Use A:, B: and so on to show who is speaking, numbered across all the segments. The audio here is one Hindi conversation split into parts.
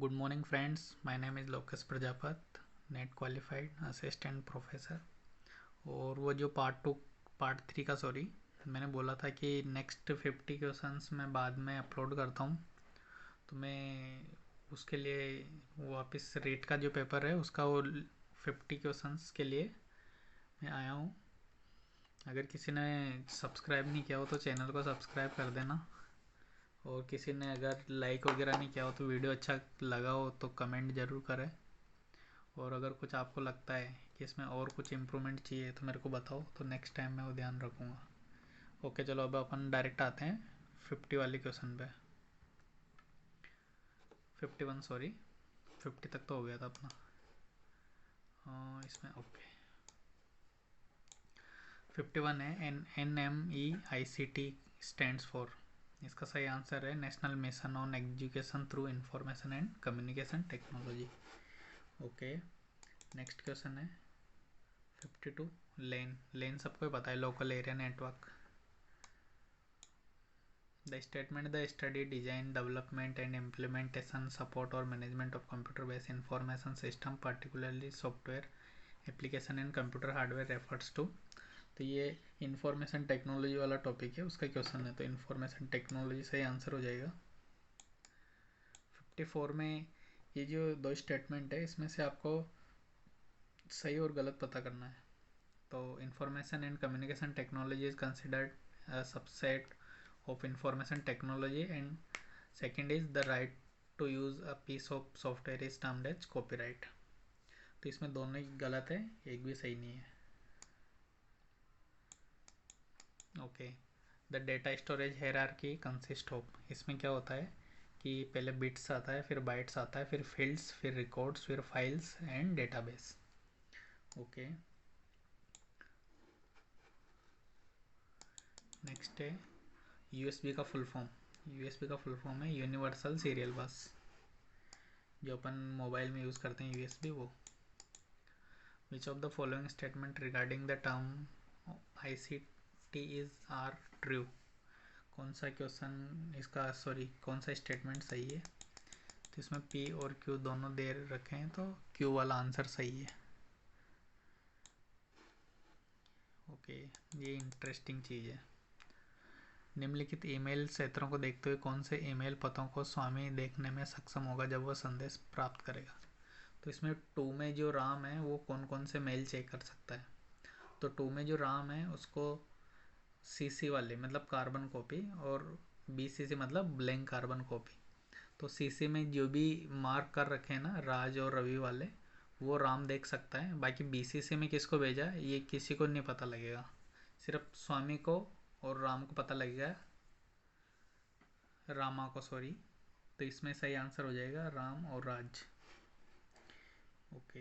A: Good morning friends, my name is Lokesh Prajapat, net qualified assistant professor. और वो जो पार्ट थ्री का सॉरी मैंने बोला था कि नेक्स्ट 50 क्वेश्चंस मैं बाद में अपलोड करता हूँ। तो मैं उसके लिए वापस रेट का जो पेपर है उसका वो 50 क्वेश्चंस के लिए मैं आया हूँ। अगर किसी ने सब्सक्राइब नहीं किया हो तो चैनल को सब्सक्राइब कर देना, और किसी ने अगर लाइक वगैरह नहीं किया हो तो वीडियो अच्छा लगा हो तो कमेंट ज़रूर करें। और अगर कुछ आपको लगता है कि इसमें और कुछ इम्प्रूवमेंट चाहिए तो मेरे को बताओ, तो नेक्स्ट टाइम मैं वो ध्यान रखूँगा। ओके, चलो अब अपन डायरेक्ट आते हैं 50 वाले क्वेश्चन पे। 51 सॉरी, 50 तक तो हो गया था अपना। इसमें ओके 51 है। NMEICT स्टैंड्स फॉर, इसका सही आंसर है national mission on education through information and communication technology. Okay, next question है 52। लेन सबको पता है, local area network. The statement, the study, design, development and implementation, support or management of computer-based information system, particularly software, application and computer hardware refers to। तो ये इंफॉर्मेशन टेक्नोलॉजी वाला टॉपिक है, उसका क्वेश्चन है, तो इंफॉर्मेशन टेक्नोलॉजी सही आंसर हो जाएगा। 54 में ये जो दो स्टेटमेंट है इसमें से आपको सही और गलत पता करना है। तो information and communication technology is considered subset of information technology, and second is the right to use a piece of software is termed as copyright। तो इसमें दोनों ही गलत है, एक भी सही नहीं है। Okay, the data storage hierarchy consist of, इसमें क्या होता है कि पहले बिट्स आता है, फिर बाइट्स आता है, फिर फील्ड्स, फिर रिकॉर्ड्स, फिर files and database. Okay, next है यूएसबी का फुल फॉर्म। यूएसबी का फुल फॉर्म है यूनिवर्सल सीरियल बस, जो अपन मोबाइल में यूज़ करते हैं यूएसबी वो। Which of the following statement regarding the term ICT is are true? कौन सा क्वेश्चन इसका सॉरी कौन सा स्टेटमेंट सही है? तो इसमें P और Q दोनों दे रखे हैं, तो Q वाला आंसर सही है। ओके, ये इंटरेस्टिंग चीज़ है। निम्नलिखित ईमेल क्षेत्रों को देखते हुए कौन से ईमेल पतों को स्वामी देखने में सक्षम होगा जब वह संदेश प्राप्त करेगा? तो इसमें 2 में जो राम है वो कौन कौन से मेल चेक कर सकता है? तो 2 में जो राम है उसको CC वाले मतलब कार्बन कॉपी, और BCC मतलब ब्लैंक कार्बन कॉपी। तो CC में जो भी मार्क कर रखे हैं ना राज और रवि वाले, वो राम देख सकता है। बाकी BCC में किसको भेजा ये किसी को नहीं पता लगेगा, सिर्फ स्वामी को और राम को पता लगेगा, रामा को सॉरी। तो इसमें सही आंसर हो जाएगा राम और राज। ओके,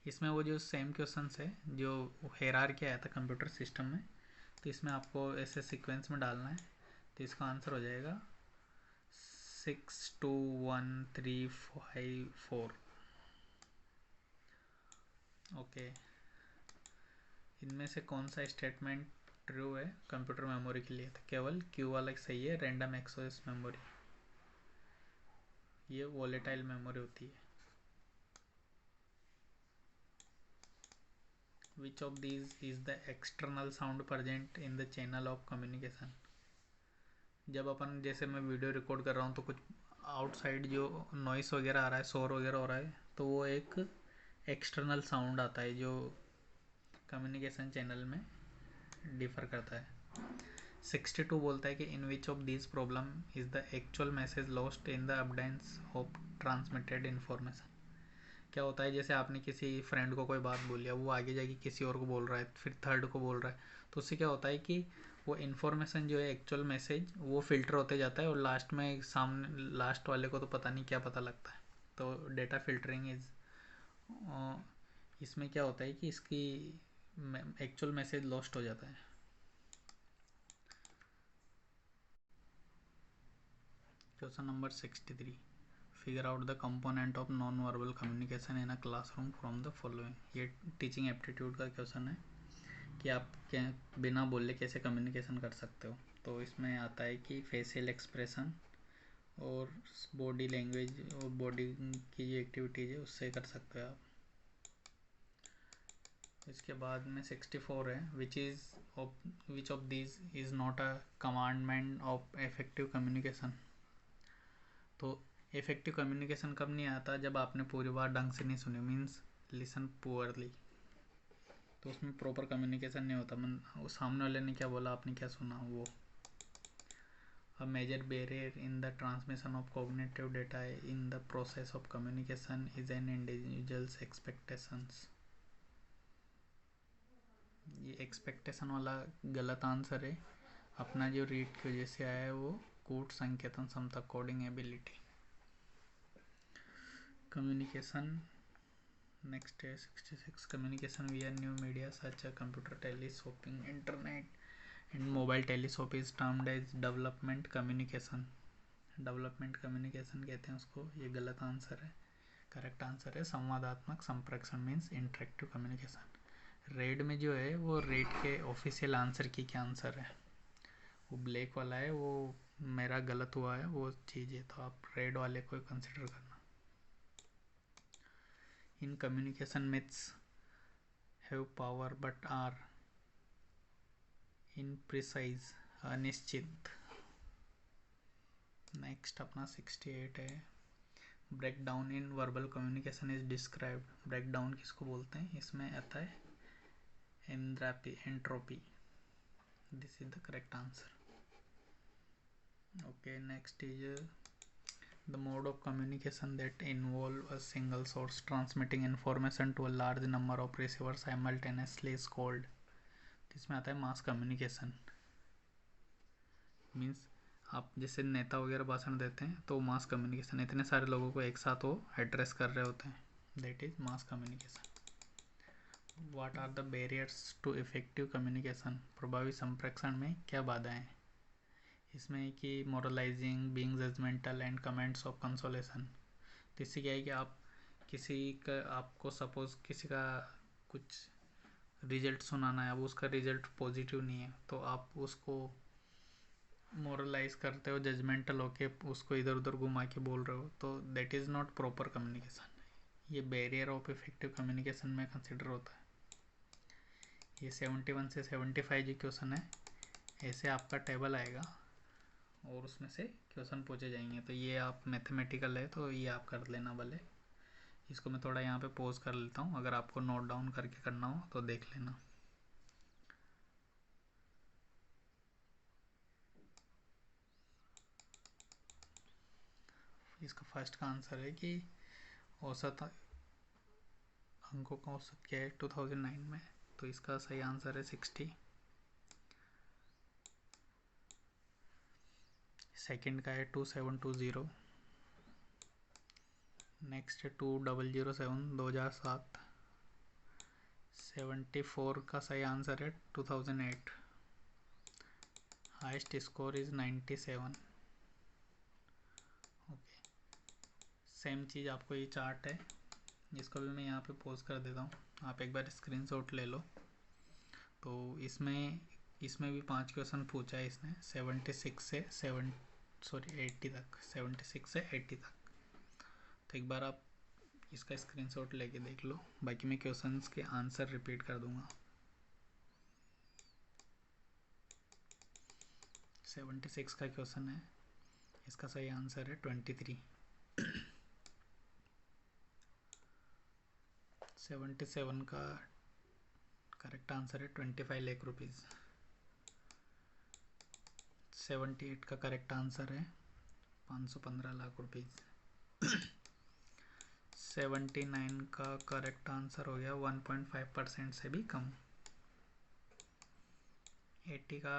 A: इसमें वो जो सेम क्वेश्चन है जो हेरार के आया था कंप्यूटर सिस्टम में, तो इसमें आपको ऐसे सीक्वेंस में डालना है। तो इसका आंसर हो जाएगा 621354। ओके, इनमें से कौन सा स्टेटमेंट ट्रू है कंप्यूटर मेमोरी के लिए? तो केवल क्यू वाला सही है, रैंडम एक्सेस मेमोरी, ये वोलेटाइल मेमोरी होती है। Which of these is the external sound present in the channel of communication? जब अपन जैसे मैं वीडियो रिकॉर्ड कर रहा हूँ तो कुछ आउटसाइड जो नॉइस वगैरह आ रहा है, शोर वगैरह हो रहा है, तो वो एक एक्सटर्नल साउंड आता है जो कम्युनिकेशन चैनल में डिफर करता है। 62 बोलता है कि in which of this problem is the actual message lost in the abundance of transmitted information? क्या होता है जैसे आपने किसी फ्रेंड को कोई बात बोल लिया, वो आगे जाके किसी और को बोल रहा है, फिर थर्ड को बोल रहा है, तो उससे क्या होता है कि वो इन्फॉर्मेशन जो है एक्चुअल मैसेज वो फिल्टर होते जाता है, और लास्ट में सामने लास्ट वाले को तो पता नहीं क्या पता लगता है। तो डेटा फिल्टरिंग इज, इसमें क्या होता है कि इसकी एक्चुअल मैसेज लॉस्ट हो जाता है। Question number 63, figure out the component of non verbal communication in a classroom from the following. ये टीचिंग एप्टीट्यूड का क्वेश्चन है। कि आप क्या बिना बोले कैसे कम्युनिकेशन कर सकते हो। तो इसमें आता है कि फेशियल एक्सप्रेशन और बॉडी लैंग्वेज और बॉडी की जो एक्टिविटीज़ है उससे कर सकते हो आप। इसके बाद में 64 है, which of these is not a commandment of effective communication. तो इफेक्टिव कम्युनिकेशन कब नहीं आता, जब आपने पूरी बात ढंग से नहीं सुनी, मीन्स लिसन पुअरली। तो उसमें प्रॉपर कम्युनिकेशन नहीं होता, वो सामने वाले ने क्या बोला आपने क्या सुना वो। A major barrier in the transmission of cognitive data in the process of communication is an individual's expectations। ये एक्सपेक्टेशन वाला गलत आंसर है। अपना जो रीड की वजह से आया है वो कूट संकेतन क्षमता कोडिंग एबिलिटी। कम्युनिकेशन नेक्स्ट है 66, communication via new media such a computer, teleshopping, internet and mobile teleshop is termed as development communication. Development communication कहते हैं उसको, ये गलत आंसर है। करेक्ट आंसर है संवादात्मक संप्रेषण, मीन्स इंटरेक्टिव कम्युनिकेशन। रेड में जो है वो रेड के ऑफिशियल आंसर की क्या आंसर है, वो ब्लैक वाला है, वो मेरा गलत हुआ है वो चीज़ है, तो आप रेड वाले को कंसिडर करना। In communication myths have power but are imprecise, अनिश्चित। नेक्स्ट अपना 68 है, break down in verbal communication is described. Break down किसको बोलते हैं, इसमें आता है entropy. This is the correct answer. Okay, next is the mode of communication that involve a single source transmitting information to a large number of receiver simultaneously is called. इसमें आता है मास कम्युनिकेशन। मीन्स आप जैसे नेता वगैरह भाषण देते हैं तो मास कम्युनिकेशन, इतने सारे लोगों को एक साथ वो एड्रेस कर रहे होते हैं, that is mass communication. What are the barriers to effective communication, प्रभावी संप्रेषण में क्या बाधाएं हैं। इसमें कि moralising, being judgmental and comments of consolation. तो इससे क्या है कि आप किसी का, आपको सपोज किसी का कुछ रिजल्ट सुनाना है, अब उसका रिजल्ट पॉजिटिव नहीं है तो आप उसको मोरलाइज करते हो, जजमेंटल होके उसको इधर उधर घुमा के बोल रहे हो, तो that is not proper communication. ये बैरियर ऑफ इफेक्टिव कम्युनिकेशन में कंसिडर होता है। ये 71 से 75 जो क्वेश्चन है, ऐसे आपका टेबल आएगा और उसमें से क्वेश्चन पूछे जाएंगे। तो ये आप मैथमेटिकल है तो ये आप कर लेना भले। इसको मैं थोड़ा यहाँ पे पॉज कर लेता हूँ, अगर आपको नोट डाउन करके करना हो तो देख लेना। इसका फर्स्ट का आंसर है कि औसत अंकों का औसत क्या है 2009 में, तो इसका सही आंसर है 60। सेकंड का है 2720। नेक्स्ट है 2007 2007। 74 का सही आंसर है 2008। Highest score is 97। Okay, same चीज़ आपको ये चार्ट है, इसको भी मैं यहाँ पे पोस्ट कर देता हूँ, आप एक बार स्क्रीनशॉट ले लो। तो इसमें इसमें भी 5 क्वेश्चन पूछा है इसने 76 से 80 तक, 76 से 80 तक। तो एक बार आप इसका स्क्रीनशॉट लेके देख लो, बाकी मैं क्वेश्चंस के आंसर रिपीट कर दूंगा। 76 का क्वेश्चन है, इसका सही आंसर है 23। 77 का करेक्ट आंसर है 25 लाख रुपीज़। 78 का करेक्ट आंसर है 515 लाख रुपीज़। 79 का करेक्ट आंसर हो गया 1.5% से भी कम। 80 का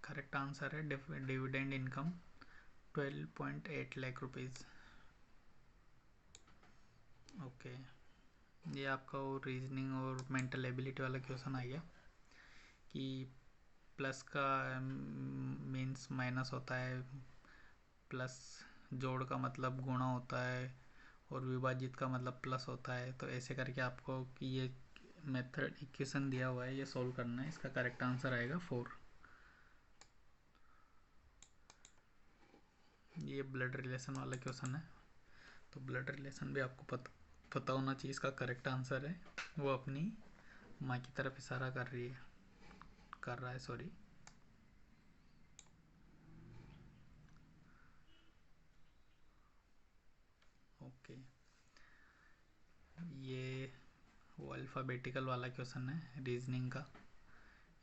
A: करेक्ट आंसर है dividend income 12.8 lakh rupees. Okay, ये आपका वो रीजनिंग और मेंटल एबिलिटी वाला क्वेश्चन आ गया कि प्लस का मीन्स माइनस होता है, प्लस जोड़ का मतलब गुणा होता है और विभाजित का मतलब प्लस होता है। तो ऐसे करके आपको कि ये मेथड इक्वेशन दिया हुआ है, ये सोल्व करना है। इसका करेक्ट आंसर आएगा 4। ये ब्लड रिलेशन वाला क्वेश्चन है, तो ब्लड रिलेशन भी आपको पता होना चाहिए। इसका करेक्ट आंसर है, वो अपनी माँ की तरफ इशारा कर रहा है, सॉरी। ओके, ये वो अल्फ़ाबेटिकल वाला क्वेश्चन है रीजनिंग का,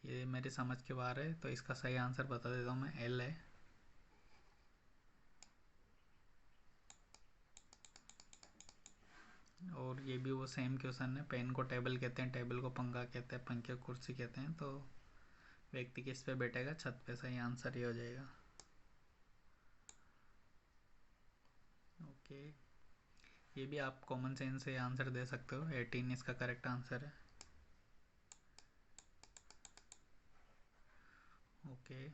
A: ये मेरी समझ के बाहर है, तो इसका सही आंसर बता देता हूँ मैं, एल है। और ये भी वो सेम क्वेश्चन है, पेन को टेबल कहते हैं, टेबल को पंखा कहते हैं, पंखे को कुर्सी कहते हैं, तो व्यक्ति किस पे बैठेगा? छत पे। सही आंसर ये हो जाएगा। ओके, ये भी आप कॉमन सेंस से आंसर दे सकते हो, 18 इसका करेक्ट आंसर है। ओके,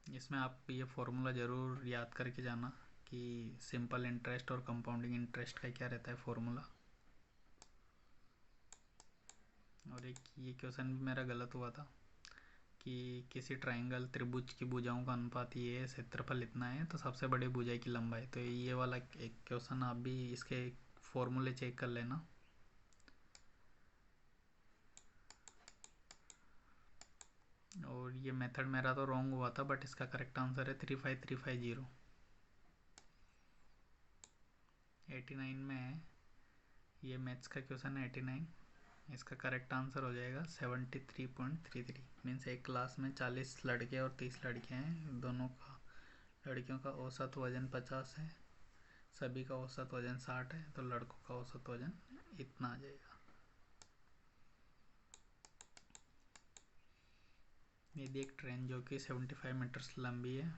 A: इसमें आप ये फॉर्मूला ज़रूर याद करके जाना कि सिंपल इंटरेस्ट और कंपाउंडिंग इंटरेस्ट का क्या रहता है फॉर्मूला। और एक ये क्वेश्चन भी मेरा गलत हुआ था कि किसी ट्राइंगल त्रिभुज की भुजाओं का अनुपात ये है, क्षेत्रफल इतना है, तो सबसे बड़ी भुजा की लंबाई। तो ये वाला एक क्वेश्चन आप भी इसके फॉर्मूले चेक कर लेना। और ये मेथड मेरा तो रॉन्ग हुआ था, बट इसका करेक्ट आंसर है 35350। 89 में है, ये मैथ्स का क्वेश्चन है 89। इसका करेक्ट आंसर हो जाएगा 73.33। मीन्स एक क्लास में 40 लड़के और 30 लड़कियाँ हैं, दोनों का लड़कियों का औसत वजन 50 है, सभी का औसत वजन 60 है, तो लड़कों का औसत वजन इतना आ जाएगा। यदि एक ट्रेन जो कि 75 मीटर्स लंबी है,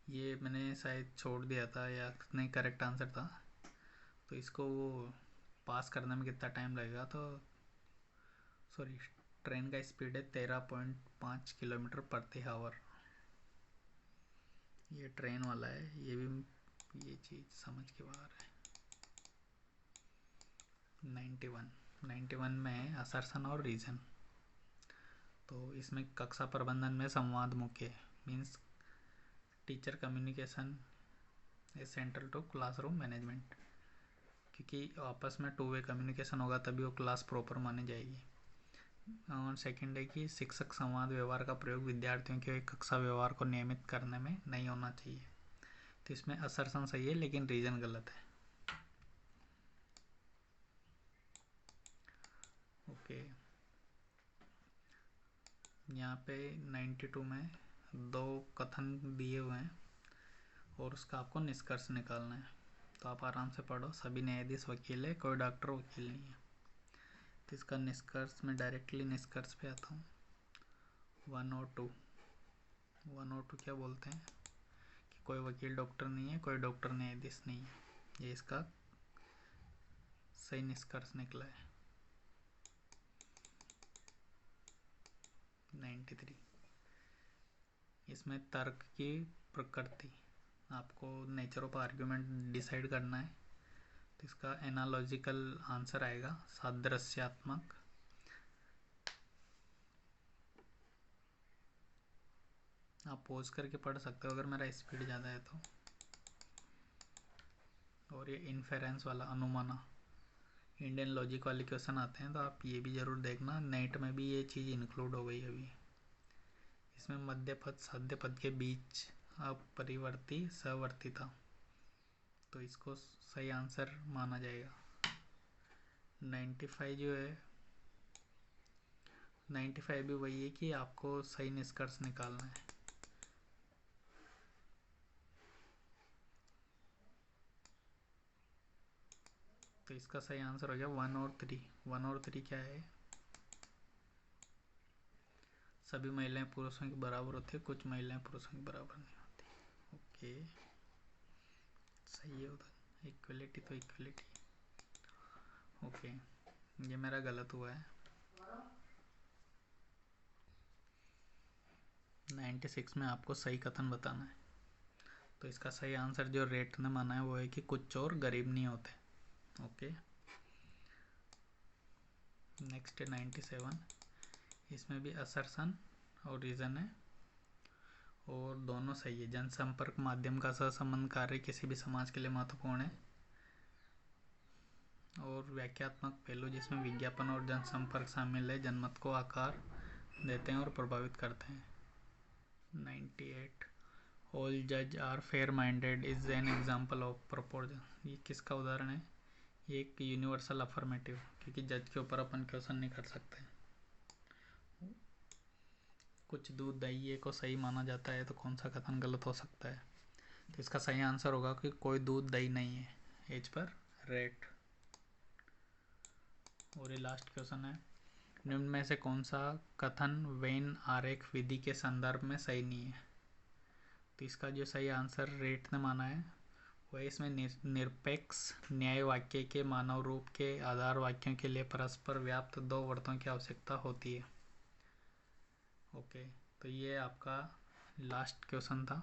A: ये मैंने शायद छोड़ दिया था या नहीं, करेक्ट आंसर था, तो इसको वो पास करने में कितना टाइम लगेगा? तो सॉरी, ट्रेन का स्पीड है 13.5 किलोमीटर प्रति आवर। ये ट्रेन वाला है, ये भी ये चीज़ समझ के बाहर है। 91 में है असर्शन और रीजन। तो इसमें कक्षा प्रबंधन में संवाद मुख्य means teacher communication is central to classroom management, क्योंकि आपस में 2 वे कम्युनिकेशन होगा तभी वो क्लास प्रॉपर मानी जाएगी। और सेकंड है कि शिक्षक संवाद व्यवहार का प्रयोग विद्यार्थियों के कक्षा व्यवहार को नियमित करने में नहीं होना चाहिए। तो इसमें असर्शन सही है लेकिन रीजन गलत है। ओके, यहाँ पे 92 में 2 कथन दिए हुए हैं और उसका आपको निष्कर्ष निकालना है। तो आप आराम से पढ़ो। सभी न्यायाधीश वकील है, कोई डॉक्टर वकील नहीं है। तो इसका निष्कर्ष, मैं डायरेक्टली निष्कर्ष पे आता हूँ। 102 क्या बोलते हैं कि कोई वकील डॉक्टर नहीं है, कोई डॉक्टर न्यायाधीश नहीं है। ये इसका सही निष्कर्ष निकला है। 93, इसमें तर्क की प्रकृति, आपको नेचर ऑफ आर्ग्यूमेंट डिसाइड करना है। तो इसका एनालॉजिकल आंसर आएगा, सादृश्यात्मक। आप पॉज करके पढ़ सकते हो अगर मेरा स्पीड ज़्यादा है तो। और ये इन्फेरेंस वाला, अनुमाना, इंडियन लॉजिक वाले क्वेश्चन आते हैं तो आप ये भी ज़रूर देखना। नेट में भी ये चीज़ इंक्लूड हो गई अभी। इसमें मध्य पद साध्य पद के बीच अपरिवर्ती सवर्तीता, तो इसको सही आंसर माना जाएगा। 95 जो है, 95 भी वही है कि आपको सही निष्कर्ष निकालना है। तो इसका सही आंसर हो गया 1 और 3। 1 और 3 क्या है? सभी महिलाएं पुरुषों के बराबर होती है, कुछ महिलाएं पुरुषों के बराबर नहीं होती। ओके, सही है उधर, इक्वलिटी तो इक्वलिटी। ओके, ये मेरा गलत हुआ है। 96 में आपको सही कथन बताना है। तो इसका सही आंसर जो रेट ने माना है वो है कि कुछ चोर गरीब नहीं होते। ओके, नेक्स्ट 97, इसमें भी असर्शन और रीज़न है और दोनों सही है। जनसंपर्क माध्यम का सहसंबंध कार्य किसी भी समाज के लिए महत्वपूर्ण है। और व्याख्यात्मक पहलू जिसमें विज्ञापन और जनसंपर्क शामिल है, जनमत को आकार देते हैं और प्रभावित करते हैं। 98, ऑल जज are fair minded is an example of proposal. ये किसका उदाहरण है? ये एक यूनिवर्सल अफर्मेटिव, क्योंकि जज के ऊपर अपन क्वेश्चन नहीं कर सकते। कुछ दूध दही को सही माना जाता है, तो कौन सा कथन गलत हो सकता है? तो इसका सही आंसर होगा कि कोई दूध दही नहीं है। As per rate. और ये लास्ट क्वेश्चन है, निम्न में से कौन सा कथन वेन आरेख विधि के संदर्भ में सही नहीं है? तो इसका जो सही आंसर रेट ने माना है वह इसमें निरपेक्ष न्याय वाक्य के मानव रूप के आधार वाक्यों के लिए परस्पर व्याप्त दो वृत्तों की आवश्यकता होती है। ओके, तो ये आपका लास्ट क्वेश्चन था।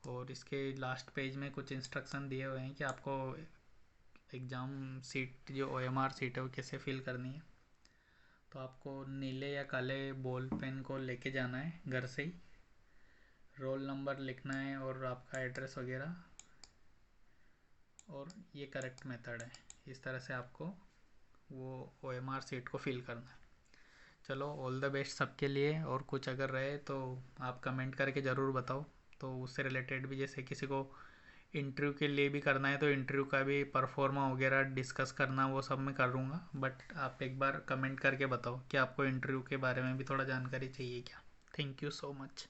A: और इसके लास्ट पेज में कुछ इंस्ट्रक्शन दिए हुए हैं कि आपको एग्ज़ाम सीट जो OMR सीट है वो कैसे फिल करनी है। तो आपको नीले या काले बॉल पेन को लेके जाना है घर से ही, रोल नंबर लिखना है और आपका एड्रेस वगैरह, और ये करेक्ट मेथड है। इस तरह से आपको वो OMR सीट को फिल करना है। चलो, ऑल द बेस्ट सबके लिए। और कुछ अगर रहे तो आप कमेंट करके ज़रूर बताओ। तो उससे रिलेटेड भी, जैसे किसी को इंटरव्यू के लिए भी करना है तो इंटरव्यू का भी परफॉर्मा वगैरह डिस्कस करना, वो सब मैं करूँगा। बट आप एक बार कमेंट करके बताओ कि आपको इंटरव्यू के बारे में भी थोड़ा जानकारी चाहिए क्या। Thank you so much.